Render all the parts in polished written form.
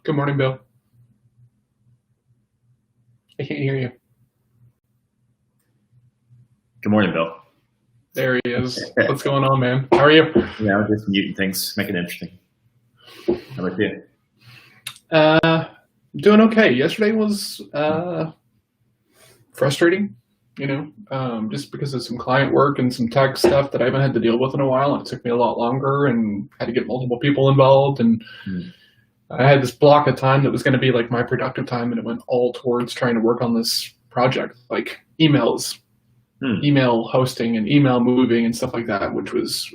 Good morning, Bill. I can't hear you. Good morning, Bill. There he is. What's going on, man? How are you? Yeah, just muting things, making it interesting. How about you? Doing okay. Yesterday was frustrating, just because of some client work and some tech stuff that I haven't had to deal with in a while, and it took me a lot longer and had to get multiple people involved. And I had this block of time that was going to be like my productive time, and it went all towards trying to work on this project, like emails, email hosting and email moving and stuff like that, which was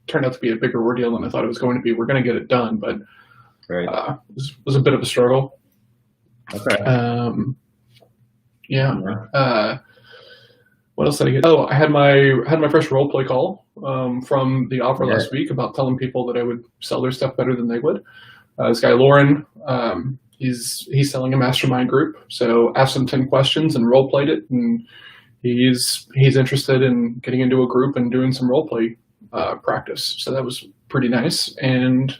turned out to be a bigger ordeal than I thought it was going to be. We're going to get it done, but it was a bit of a struggle. Okay. What else did I get? Oh, I had my first role play call from the offer last week about telling people that I would sell their stuff better than they would. This guy Lauren, he's selling a mastermind group, so asked him 10 questions and role played it, and he's interested in getting into a group and doing some role play practice. So that was pretty nice, and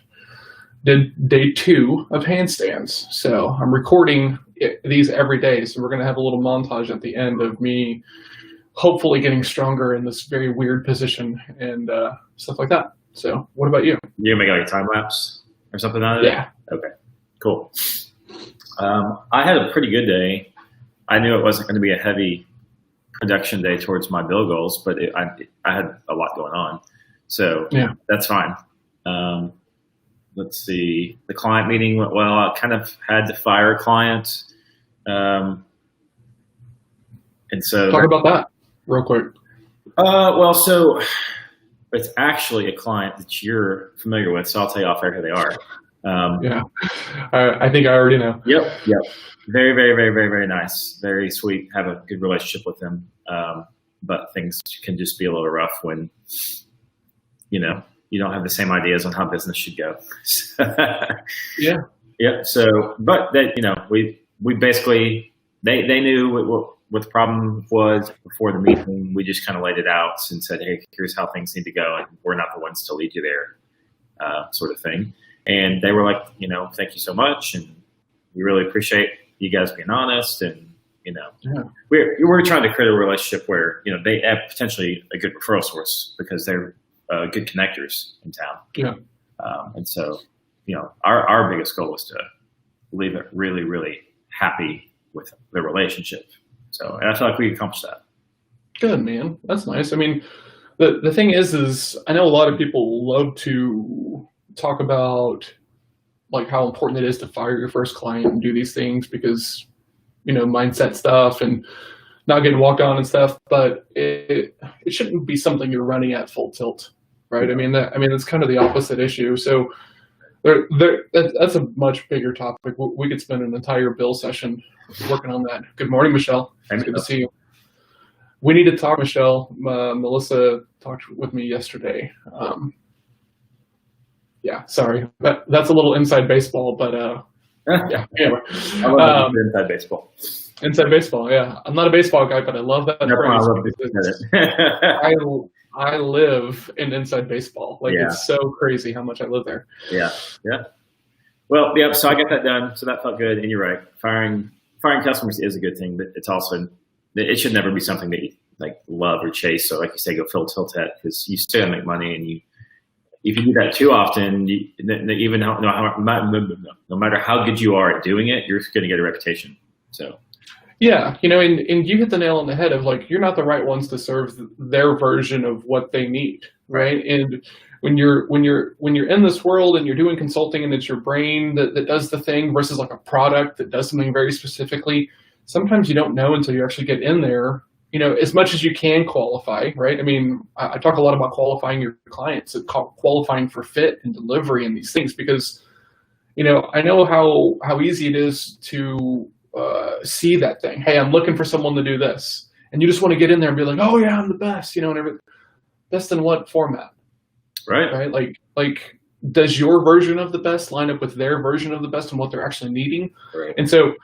did day 2 of handstands. So I'm recording these every day, so we're going to have a little montage at the end of me hopefully getting stronger in this very weird position and stuff like that. So what about you? You make like a time lapse or something on it? Yeah. Okay, cool. I had a pretty good day. I knew it wasn't going to be a heavy production day towards my BIL goals, but I had a lot going on. So that's fine. Let's see. The client meeting went well. I kind of had to fire a client. And so talk about that real quick. Well, so it's actually a client that you're familiar with, so I'll tell you off air who they are. I think I already know. Yep. Very, very, very, very, very nice. Very sweet. Have a good relationship with them. But things can just be a little rough when, you don't have the same ideas on how business should go. Yeah. So, but they, we basically, they knew what the problem was before the meeting. We just kind of laid it out and said, hey, here's how things need to go. And we're not the ones to lead you there, sort of thing. And they were like, thank you so much. And we really appreciate you guys being honest. And, we're trying to create a relationship where, they have potentially a good referral source because they're good connectors in town. Yeah. And so, our biggest goal is to leave it really, really happy with the relationship. So, and I feel like we accomplished that. Good, man. That's nice. I mean, the thing is I know a lot of people love to talk about like how important it is to fire your first client and do these things because, mindset stuff and not getting walked on and stuff, but it shouldn't be something you're running at full tilt, right? I mean, that's kind of the opposite issue. So that's a much bigger topic. We could spend an entire BIL session working on that. Good morning, Michelle. It's good to see you. We need to talk, Michelle. Melissa talked with me yesterday. Sorry. That's a little inside baseball, but anyway. I love inside baseball. Inside baseball, yeah. I'm not a baseball guy, but I love that phrase. I live in inside baseball. It's so crazy how much I live there. Yeah. Well, so I got that done. So that felt good. And you're right. Firing customers is a good thing, but it's also, it should never be something that you like love or chase. So like you say, go full tilt at, because you still make money, and if you do that too often, no matter how good you are at doing it, you're going to get a reputation. So. Yeah, and you hit the nail on the head of like, you're not the right ones to serve their version of what they need, right? And when you're in this world and you're doing consulting and it's your brain that does the thing versus like a product that does something very specifically, sometimes you don't know until you actually get in there, as much as you can qualify, right? I mean, I talk a lot about qualifying your clients, qualifying for fit and delivery and these things, because, I know how easy it is to see that thing. Hey, I'm looking for someone to do this. And you just want to get in there and be like, oh yeah, I'm the best, and everything. Best in what format? Right? Like, does your version of the best line up with their version of the best and what they're actually needing? Right. And so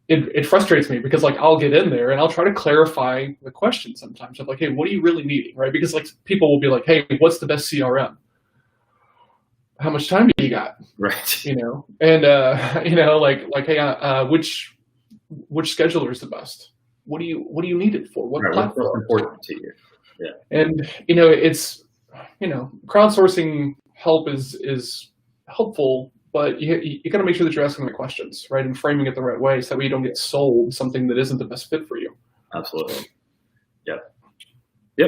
it frustrates me because like I'll get in there and I'll try to clarify the question sometimes of like, hey, what are you really needing? Right? Because like people will be like, hey, what's the best CRM? how much time do you got? Right. You know, and like, hey, which scheduler is the best? What do you need it for? What Right. What's most platform? important to you? Yeah. And it's crowdsourcing help is helpful, but you got to make sure that you're asking the questions, right, and framing it the right way, so that way you don't get sold something that isn't the best fit for you. Absolutely. Yep.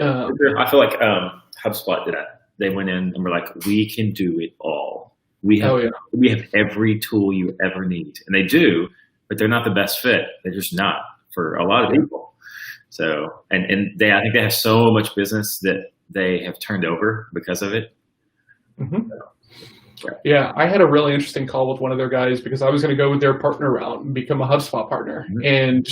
I feel like HubSpot did that. They went in and were like, we can do it all. We have every tool you ever need, and they do, but they're not the best fit. They're just not for a lot of people. So, and I think they have so much business that they have turned over because of it. Mm-hmm. Yeah, I had a really interesting call with one of their guys because I was going to go with their partner route and become a HubSpot partner. Mm-hmm. And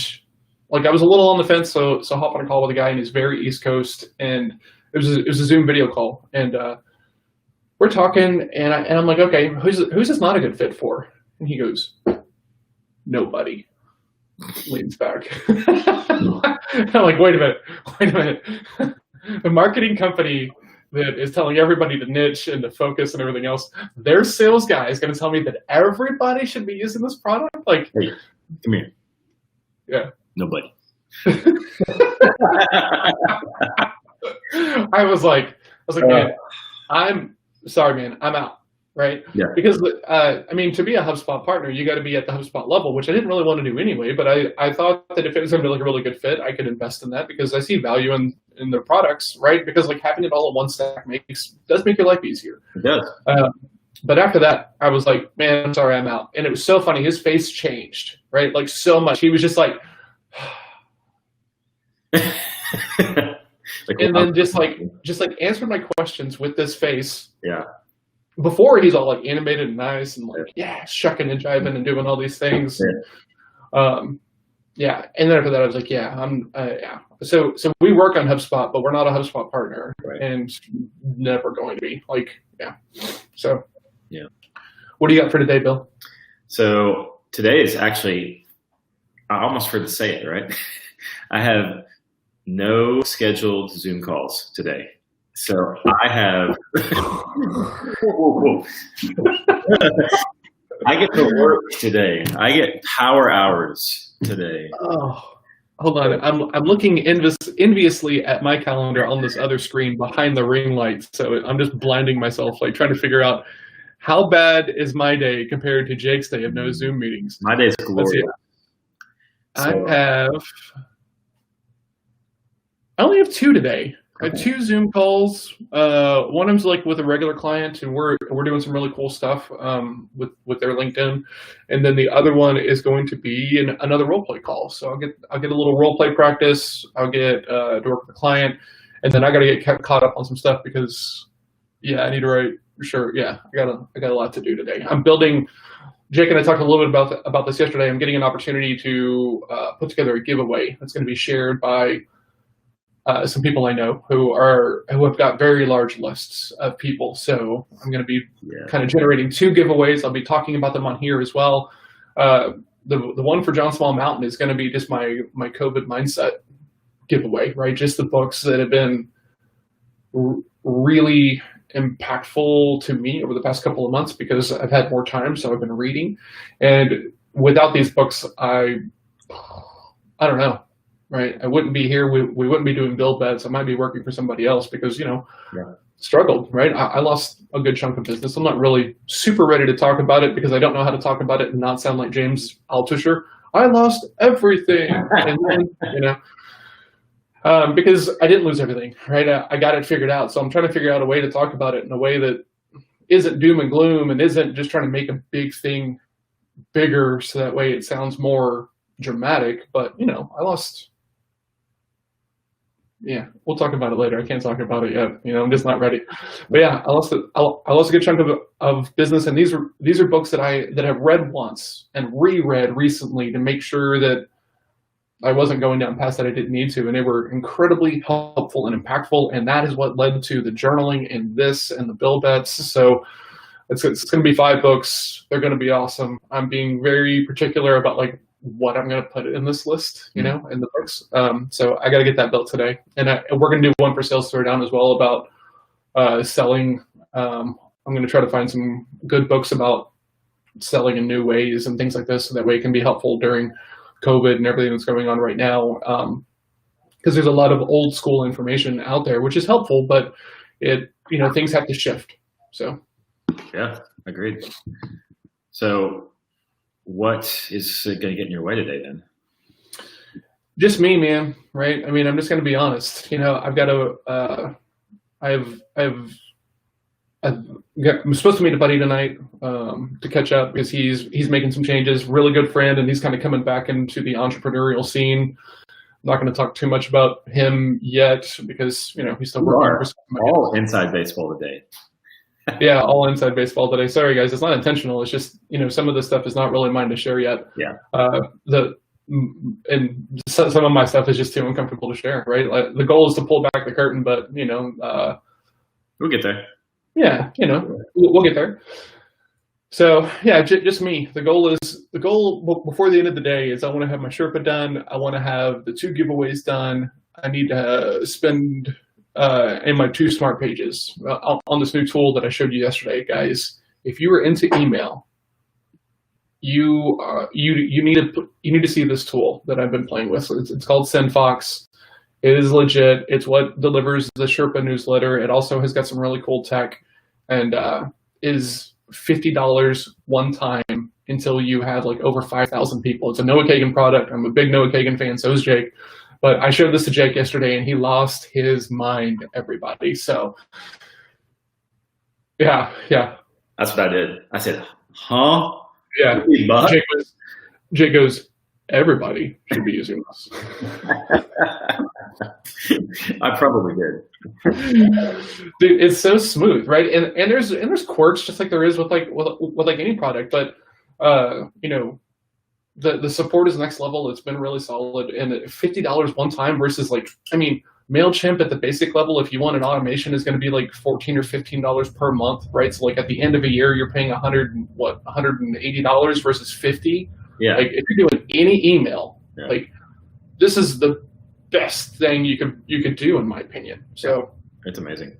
like I was a little on the fence, so hop on a call with a guy, and he's very East Coast, and it was a Zoom video call, and we're talking, and I'm like, okay, who's this not a good fit for? And he goes, nobody. Leans back. I'm like, wait a minute. The marketing company that is telling everybody to niche and to focus and everything else, their sales guy is going to tell me that everybody should be using this product? Like, hey, come here. Yeah. Nobody. I was like, man, I'm sorry, man, I'm out. Right? Yeah. Because, to be a HubSpot partner, you got to be at the HubSpot level, which I didn't really want to do anyway, but I thought that if it was going to be like a really good fit, I could invest in that because I see value in their products, right? Because like having it all in one stack does make your life easier. It does. But after that, I was like, man, I'm sorry, I'm out. And it was so funny. His face changed, right? Like so much. He was just like, and then just like answered my questions with this face. Yeah. Before he's all like animated and nice and like, shucking and jiving and doing all these things. Yeah. And then after that, I was like, So we work on HubSpot, but we're not a HubSpot partner, right, and never going to be. Like, So, what do you got for today, Bill? So today is actually, I almost forgot to say it, right? I have no scheduled Zoom calls today. So I have, I get to work today. I get power hours today. Oh, hold on. I'm looking enviously at my calendar on this other screen behind the ring light. So I'm just blinding myself, like trying to figure out how bad is my day compared to Jake's day of no Zoom meetings. My day is glorious. I only have 2 today. I had 2 Zoom calls. One of them's like with a regular client, and we're doing some really cool stuff with their LinkedIn, and then the other one is going to be another role play call. So I'll get a little role play practice. I'll get to work with the client, and then I got to get caught up on some stuff because I need to write. Sure, I got a lot to do today. I'm building. Jake and I talked a little bit about this yesterday. I'm getting an opportunity to put together a giveaway that's going to be shared by some people I know who have got very large lists of people. So I'm going to be kind of generating 2 giveaways. I'll be talking about them on here as well. The one for John Small Mountain is going to be just my COVID mindset giveaway, right? Just the books that have been really impactful to me over the past couple of months because I've had more time, so I've been reading. And without these books, I don't know. Right, I wouldn't be here. We wouldn't be doing build bets. I might be working for somebody else because struggled. Right, I lost a good chunk of business. I'm not really super ready to talk about it because I don't know how to talk about it and not sound like James Altucher. I lost everything, and then, because I didn't lose everything. Right, I got it figured out. So I'm trying to figure out a way to talk about it in a way that isn't doom and gloom and isn't just trying to make a big thing bigger so that way it sounds more dramatic. But I lost. Yeah, we'll talk about it later. I can't talk about it yet. I'm just not ready. But I lost a good chunk of business, and these are books that I've read once and reread recently to make sure that I wasn't going down paths that I didn't need to, and they were incredibly helpful and impactful, and that is what led to the journaling and this and the build bets. So it's going to be 5 books. They're going to be awesome. I'm being very particular about like what I'm going to put in this list, in the books. So I got to get that built today. And we're going to do one for Sales Throwdown as well about selling I'm going to try to find some good books about selling in new ways and things like this, so that way it can be helpful during COVID and everything that's going on right now. Because there's a lot of old school information out there, which is helpful, but things have to shift. So, yeah, agreed. So, what is going to get in your way today then? Just me, man. Right? I mean, I'm just going to be honest. I've got to. I'm supposed to meet a buddy tonight to catch up, because he's making some changes. Really good friend, and he's kind of coming back into the entrepreneurial scene. I'm not going to talk too much about him yet, because he's still working. All inside baseball today. Yeah, all inside baseball today. Sorry, guys, it's not intentional. It's just some of this stuff is not really mine to share yet. Yeah. And some of my stuff is just too uncomfortable to share. Right. Like, the goal is to pull back the curtain, but we'll get there. Yeah, we'll get there. So yeah, just me. The goal before the end of the day is I want to have my Sherpa done. I want to have the 2 giveaways done. I need to spend in my 2 smart pages on this new tool that I showed you yesterday, guys. If you were into email, you need to see this tool that I've been playing with. It's called SendFox. It is legit. It's what delivers the Sherpa newsletter. It also has got some really cool tech, and is $50 one time until you have like over 5,000 people. It's a Noah Kagan product. I'm a big Noah Kagan fan. So is Jake. But I showed this to Jake yesterday, and he lost his mind, everybody. So yeah. That's what I did. I said, huh? Yeah. Jake goes, everybody should be using this. I probably did. Dude, it's so smooth, right? And there's quirks, just like there is with any product, but the support is next level. It's been really solid, and $50 one time versus MailChimp at the basic level, if you want an automation, is going to be like $14 or $15 per month, right? So like at the end of a year, you're paying $180 versus $50. Yeah. Like if you're doing any email, like this is the best thing you could do, in my opinion. So it's amazing.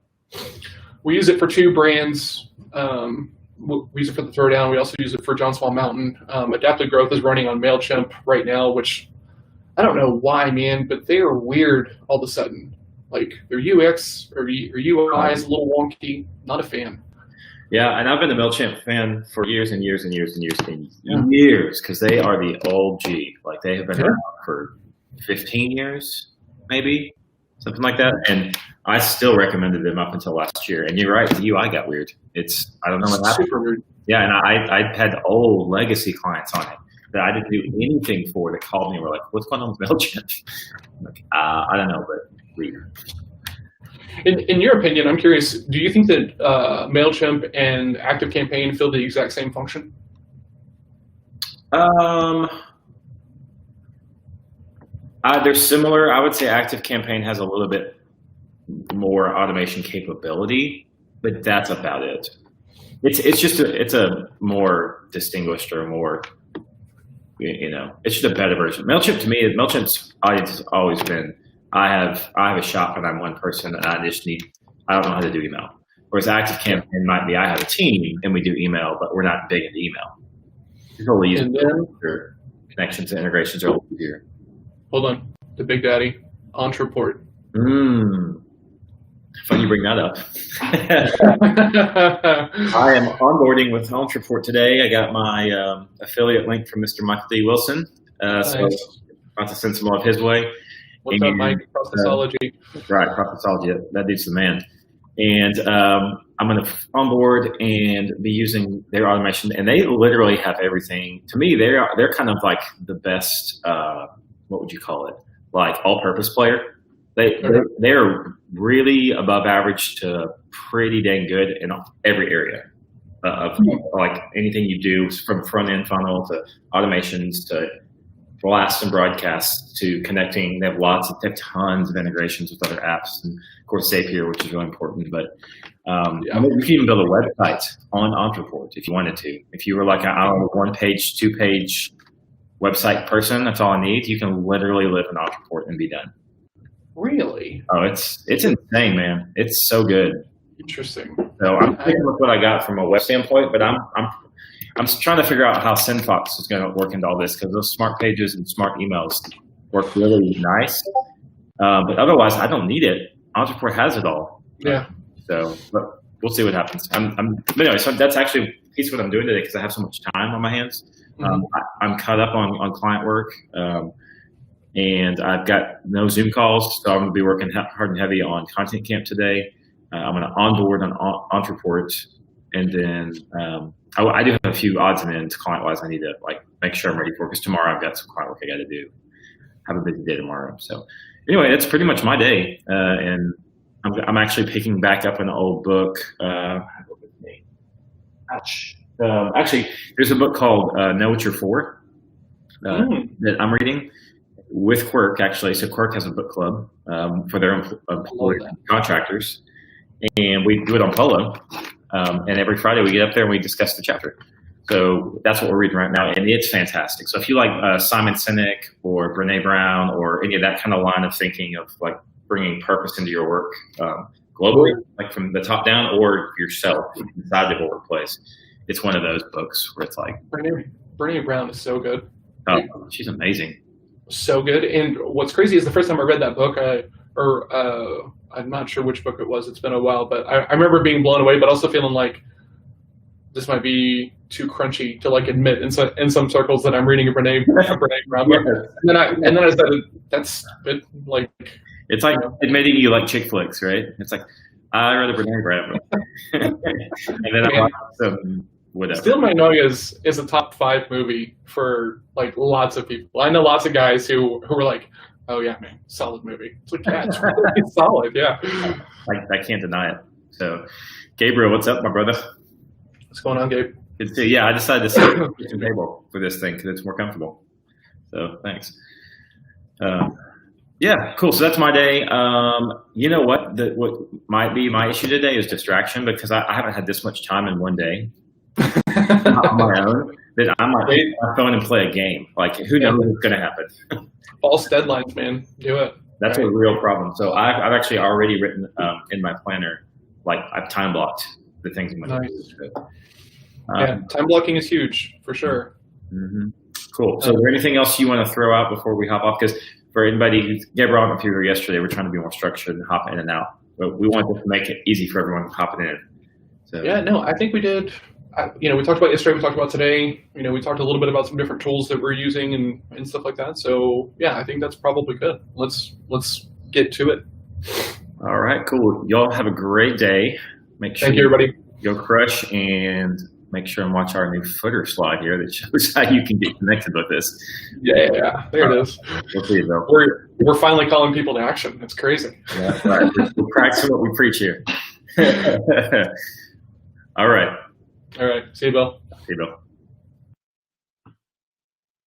We use it for 2 brands. We use it for the Throwdown. We also use it for John Small Mountain. Adaptive Growth is running on MailChimp right now, which I don't know why, man, but they are weird all of a sudden. Like their UX or UI is a little wonky. Not a fan. Yeah, and I've been a MailChimp fan for years and years and years and years and years, because they are the OG. Like they have been around for 15 years, maybe, something like that. And I still recommended them up until last year. And you're right, the UI got weird. I don't know what happened. Super weird. Yeah, and I had old legacy clients on it that I didn't do anything for that called me and were like, what's going on with MailChimp? I'm like, I don't know, but weird. In your opinion, I'm curious, do you think that MailChimp and ActiveCampaign fill the exact same function? They're similar. I would say ActiveCampaign has a little bit more automation capability, but that's about it. It's a more distinguished or more, it's just a better version. MailChimp to me, MailChimp's audience has always been, I have a shop and I'm one person and I don't know how to do email. Whereas ActiveCampaign might be, I have a team and we do email, but we're not big into email. It's only easier. Your connections and integrations are a little easier. Hold on, the big daddy, Entreport. Fun you bring that up. I am onboarding with Entreport today. I got my affiliate link from Mr. Michael D. Wilson. Nice. So I'm about to send some love his way. What's up, Mike? Processology. Right, Processology. That dude's the man. And I'm going to onboard and be using their automation. And they literally have everything. To me, they're kind of like the best, what would you call it? Like all-purpose player. They're really above average to pretty dang good in every area of like anything you do, from front-end funnel to automations to blasts and broadcasts to connecting. They have tons of integrations with other apps, and of course Zapier, which is really important. But you can even build a website on Entreport if you wanted to. If you were like a one-page, two-page website person, that's all I need. You can literally live in Entreport and be done. Really? Oh, it's insane, man. It's so good. Interesting. So I'm thinking with what I got from a web standpoint, but I'm trying to figure out how SendFox is going to work into all this, because those smart pages and smart emails work really nice. But otherwise, I don't need it. Entrepreneur has it all. Yeah. So, but we'll see what happens. But anyway, so that's actually a piece of what I'm doing today, because I have so much time on my hands. I'm caught up on client work, and I've got no Zoom calls, so I'm going to be working hard and heavy on Content Camp today. I'm going to onboard on Entreport, and then I do have a few odds and ends client-wise I need to make sure I'm ready for, because tomorrow I've got some client work I got to do. Have a busy day tomorrow. So anyway, that's pretty much my day, and I'm actually picking back up an old book. Actually, there's a book called Know What You're For that I'm reading with Quirk, actually. So Quirk has a book club for their employees and contractors, and we do it on Polo. And every Friday we get up there and we discuss the chapter. So that's what we're reading right now, and it's fantastic. So if you like Simon Sinek or Brene Brown or any of that kind of line of thinking of bringing purpose into your work globally, from the top down, or yourself inside the workplace, it's one of those books where it's like Brene Brown is so good. Oh, she's amazing. So good. And what's crazy is the first time I read that book, I'm not sure which book it was. It's been a while, but I remember being blown away, but also feeling like this might be too crunchy to admit in some circles that I'm reading a Brene Brown book. Yes. And then I said, that's it, it's like admitting you like chick flicks, right? It's like, I read a Brene Brown book. And then I watched some whatever. Steel Magnolias is a top 5 movie for lots of people. I know lots of guys who were like, oh yeah, man, solid movie. It's like, yeah, it's really solid, yeah. I can't deny it. So, Gabriel, what's up, my brother? What's going on, Gabe? I decided to sit at the kitchen table for this thing because it's more comfortable. So, thanks. Yeah, cool. So that's my day. You know what? What might be my issue today is distraction, because I haven't had this much time in one day on my own that I might take my phone and play a game. Who knows what's going to happen? False deadlines, man. Do it. That's a real problem. So I've actually already written in my planner, I've time blocked the things I'm going to do. Yeah, time blocking is huge for sure. Mm-hmm. Cool. So is there anything else you want to throw out before we hop off? Because for anybody, Gabriel, I don't know if you were here yesterday, we're trying to be more structured and hop in and out, but we wanted to make it easy for everyone hopping in. So yeah, no, I think we did. We talked about yesterday, we talked about today. We talked a little bit about some different tools that we're using and stuff like that. So yeah, I think that's probably good. Let's get to it. All right, cool. Y'all have a great day. Thank you, everybody. Go crush, and make sure and watch our new footer slide here that shows how you can get connected with this. Yeah, there it is. We'll see, though. We're finally calling people to action. It's crazy. Yeah, that's right. We're practicing what we preach here. All right. All right. See you, Bill. See you, Bill.